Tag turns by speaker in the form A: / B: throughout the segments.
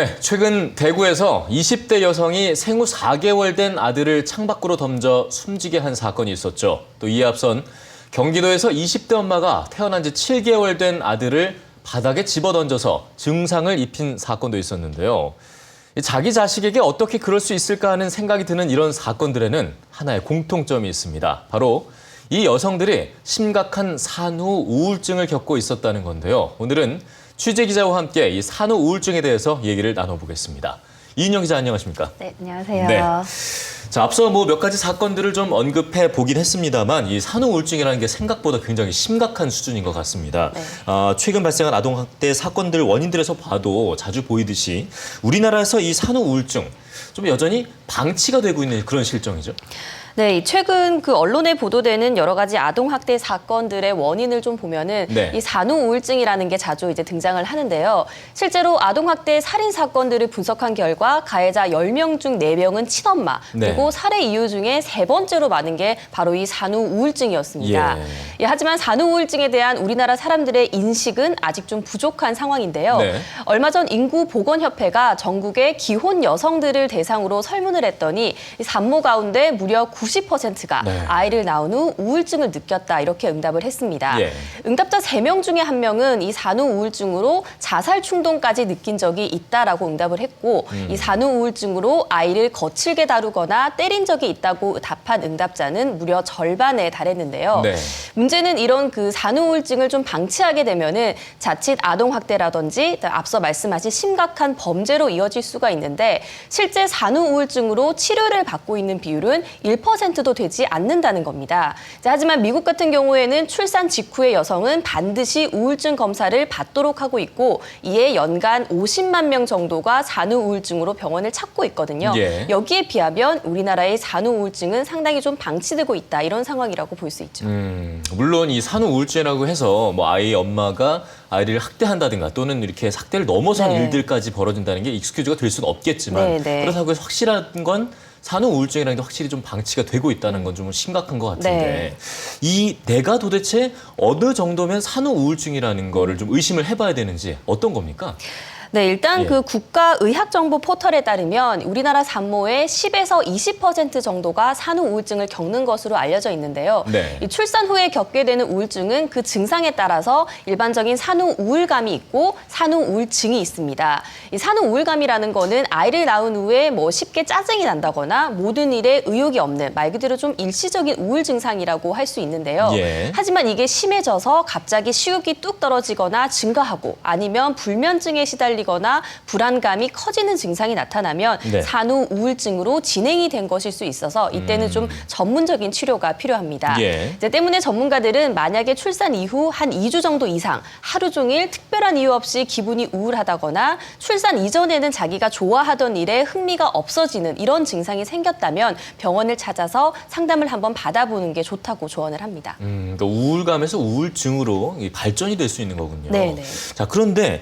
A: 네, 최근 대구에서 20대 여성이 생후 4개월 된 아들을 창밖으로 던져 숨지게 한 사건이 있었죠. 또 이에 앞선 경기도에서 20대 엄마가 태어난 지 7개월 된 아들을 바닥에 집어던져서 증상을 입힌 사건도 있었는데요. 자기 자식에게 어떻게 그럴 수 있을까 하는 생각이 드는 이런 사건들에는 하나의 공통점이 있습니다. 바로 이 여성들이 심각한 산후 우울증을 겪고 있었다는 건데요. 오늘은 취재 기자와 함께 이 산후 우울증에 대해서 얘기를 나눠보겠습니다. 이인영 기자 안녕하십니까?
B: 네, 안녕하세요.
A: 네. 자, 앞서 몇 가지 사건들을 좀 언급해 보긴 했습니다만 이 산후 우울증이라는 게 생각보다 굉장히 심각한 수준인 것 같습니다.
B: 네.
A: 최근 발생한 아동학대 사건들 원인들에서 봐도 자주 보이듯이 우리나라에서 이 산후 우울증 좀 여전히 방치가 되고 있는 그런 실정이죠.
B: 네, 최근 그 언론에 보도되는 여러 가지 아동 학대 사건들의 원인을 좀 보면은
A: 네.
B: 이 산후 우울증이라는 게 자주 이제 등장을 하는데요. 실제로 아동 학대 살인 사건들을 분석한 결과 가해자 10명 중 4명은 친엄마,
A: 네.
B: 그리고 살해 이유 중에 3번째로 많은 게 바로 이 산후 우울증이었습니다. 예, 하지만 산후 우울증에 대한 우리나라 사람들의 인식은 아직 좀 부족한 상황인데요.
A: 네.
B: 얼마 전 인구보건협회가 전국의 기혼 여성들을 대상으로 설문을 했더니 이 산모 가운데 무려 90%가
A: 네.
B: 아이를 낳은 후 우울증을 느꼈다 이렇게 응답을 했습니다.
A: 예.
B: 응답자 3명 중에 1명은 이 산후 우울증으로 자살 충동까지 느낀 적이 있다라고 응답을 했고 이 산후 우울증으로 아이를 거칠게 다루거나 때린 적이 있다고 답한 응답자는 무려 절반에 달했는데요.
A: 네.
B: 문제는 이런 그 산후 우울증을 좀 방치하게 되면은 자칫 아동 학대라든지 앞서 말씀하신 심각한 범죄로 이어질 수가 있는데 실제 산후 우울증으로 치료를 받고 있는 비율은 1%도 되지 않는다는 겁니다. 자, 하지만 미국 같은 경우에는 출산 직후의 여성은 반드시 우울증 검사를 받도록 하고 있고 이에 연간 50만 명 정도가 산후 우울증으로 병원을 찾고 있거든요.
A: 예.
B: 여기에 비하면 우리나라의 산후 우울증은 상당히 좀 방치되고 있다 이런 상황이라고 볼 수 있죠.
A: 물론 이 산후 우울증이라고 해서 아이 엄마가 아이를 학대한다든가 또는 이렇게 학대를 넘어선
B: 네.
A: 일들까지 벌어진다는 게 익스큐즈가 될 수는 없겠지만
B: 네, 네.
A: 그렇다고 해서 확실한 건 산후 우울증이라는 게 확실히 좀 방치가 되고 있다는 건 좀 심각한 것 같은데 이 내가 도대체 어느 정도면 산후 우울증이라는 거를 좀 의심을 해봐야 되는지 어떤 겁니까?
B: 네, 일단
A: 예.
B: 그 국가의학정보 포털에 따르면 우리나라 산모의 10에서 20% 정도가 산후 우울증을 겪는 것으로 알려져 있는데요.
A: 네.
B: 이 출산 후에 겪게 되는 우울증은 그 증상에 따라서 일반적인 산후 우울감이 있고 산후 우울증이 있습니다. 이 산후 우울감이라는 거는 아이를 낳은 후에 쉽게 짜증이 난다거나 모든 일에 의욕이 없는 말 그대로 좀 일시적인 우울 증상이라고 할 수 있는데요.
A: 예.
B: 하지만 이게 심해져서 갑자기 식욕이 뚝 떨어지거나 증가하고 아니면 불면증에 시달리거나 불안감이 커지는 증상이 나타나면
A: 네.
B: 산후 우울증으로 진행이 된 것일 수 있어서 이때는 좀 전문적인 치료가 필요합니다.
A: 예.
B: 이제 때문에 전문가들은 만약에 출산 이후 한 2주 정도 이상 하루 종일 특별한 이유 없이 기분이 우울하다거나 출산 이전에는 자기가 좋아하던 일에 흥미가 없어지는 이런 증상이 생겼다면 병원을 찾아서 상담을 한번 받아보는 게 좋다고 조언을 합니다.
A: 그러니까 우울감에서 우울증으로 발전이 될 수 있는 거군요.
B: 네네.
A: 자, 그런데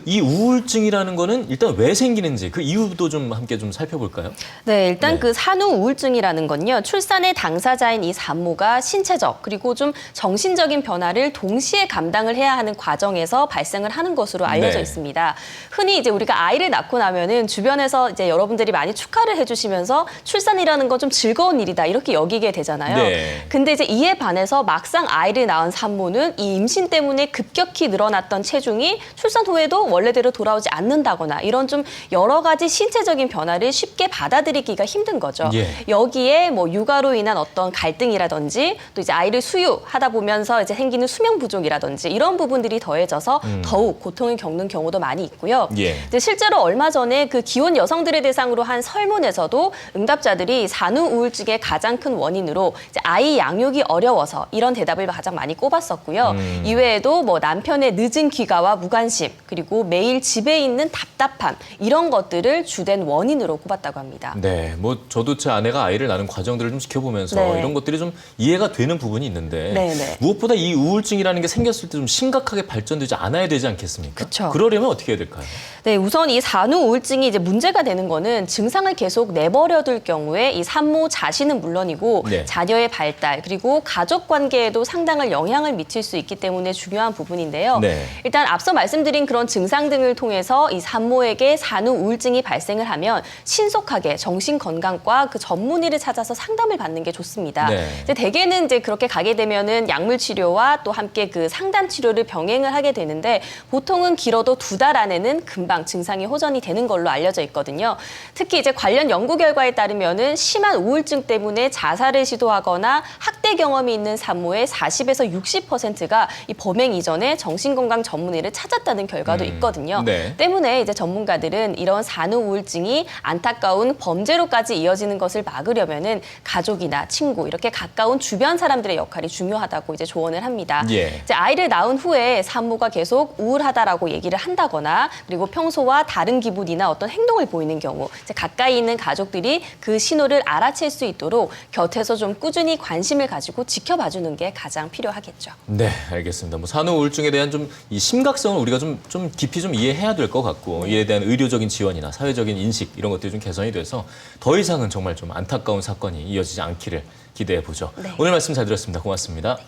A: 이 우울증이라는 거는 일단 왜 생기는지 그 이유도 좀 함께 좀 살펴볼까요?
B: 네, 일단
A: 네.
B: 그 산후 우울증이라는 건요. 출산의 당사자인 이 산모가 신체적 그리고 좀 정신적인 변화를 동시에 감당을 해야 하는 과정에서 발생을 하는 것으로 알려져
A: 네.
B: 있습니다. 흔히 이제 우리가 아이를 낳고 나면은 주변에서 이제 여러분들이 많이 축하를 해주시면서 출산이라는 건 좀 즐거운 일이다 이렇게 여기게 되잖아요.
A: 네.
B: 근데 이제 이에 반해서 막상 아이를 낳은 산모는 이 임신 때문에 급격히 늘어났던 체중이 출산 후에도 원래대로 돌아오지 않는다거나 이런 좀 여러 가지 신체적인 변화를 쉽게 받아들이기가 힘든 거죠.
A: 예.
B: 여기에 육아로 인한 어떤 갈등이라든지 또 이제 아이를 수유하다 보면서 이제 생기는 수면 부족이라든지 이런 부분들이 더해져서 더욱 고통을 겪는 경우도 많이 있고요.
A: 예.
B: 이제 실제로 얼마 전에 그 기혼 여성들을 대상으로 한 설문에서도 응답자들이 산후 우울증의 가장 큰 원인으로 이제 아이 양육이 어려워서 이런 대답을 가장 많이 꼽았었고요. 이외에도 남편의 늦은 귀가와 무관심 그리고 매일 집에 있는 답답함 이런 것들을 주된 원인으로 꼽았다고 합니다.
A: 네, 저도 제 아내가 아이를 낳는 과정들을 좀 지켜보면서
B: 네.
A: 이런 것들이 좀 이해가 되는 부분이 있는데
B: 네, 네.
A: 무엇보다 이 우울증이라는 게 생겼을 때 좀 심각하게 발전되지 않아야 되지 않겠습니까?
B: 그쵸.
A: 그러려면 어떻게 해야 될까요?
B: 네, 우선 이 산후 우울증이 이제 문제가 되는 거는 증상을 계속 내버려둘 경우에 이 산모 자신은 물론이고
A: 네.
B: 자녀의 발달 그리고 가족 관계에도 상당한 영향을 미칠 수 있기 때문에 중요한 부분인데요.
A: 네.
B: 일단 앞서 말씀드린 말씀드린 그런 증상 등을 통해서 이 산모에게 산후 우울증이 발생을 하면 신속하게 정신건강과 그 전문의를 찾아서 상담을 받는 게 좋습니다.
A: 네.
B: 이제 대개는 이제 그렇게 가게 되면은 약물 치료와 또 함께 그 상담 치료를 병행을 하게 되는데 보통은 길어도 2달 안에는 금방 증상이 호전이 되는 걸로 알려져 있거든요. 특히 이제 관련 연구 결과에 따르면은 심한 우울증 때문에 자살을 시도하거나 학대 경험이 있는 산모의 40에서 60%가 이 범행 이전에 정신건강 전문의를 찾았다는 결과도 있거든요.
A: 네.
B: 때문에 이제 전문가들은 이런 산후 우울증이 안타까운 범죄로까지 이어지는 것을 막으려면은 가족이나 친구 이렇게 가까운 주변 사람들의 역할이 중요하다고 이제 조언을 합니다.
A: 예.
B: 이제 아이를 낳은 후에 산모가 계속 우울하다라고 얘기를 한다거나 그리고 평소와 다른 기분이나 어떤 행동을 보이는 경우 이제 가까이 있는 가족들이 그 신호를 알아챌 수 있도록 곁에서 좀 꾸준히 관심을 가지고 지켜봐주는 게 가장 필요하겠죠.
A: 네, 알겠습니다. 뭐 산후 우울증에 대한 좀 이 심각성을 우리가 좀 깊이 좀 이해해야 될 것 같고 이에 대한 의료적인 지원이나 사회적인 인식 이런 것들이 좀 개선이 돼서 더 이상은 정말 좀 안타까운 사건이 이어지지 않기를 기대해 보죠.
B: 네.
A: 오늘 말씀 잘 들었습니다. 고맙습니다.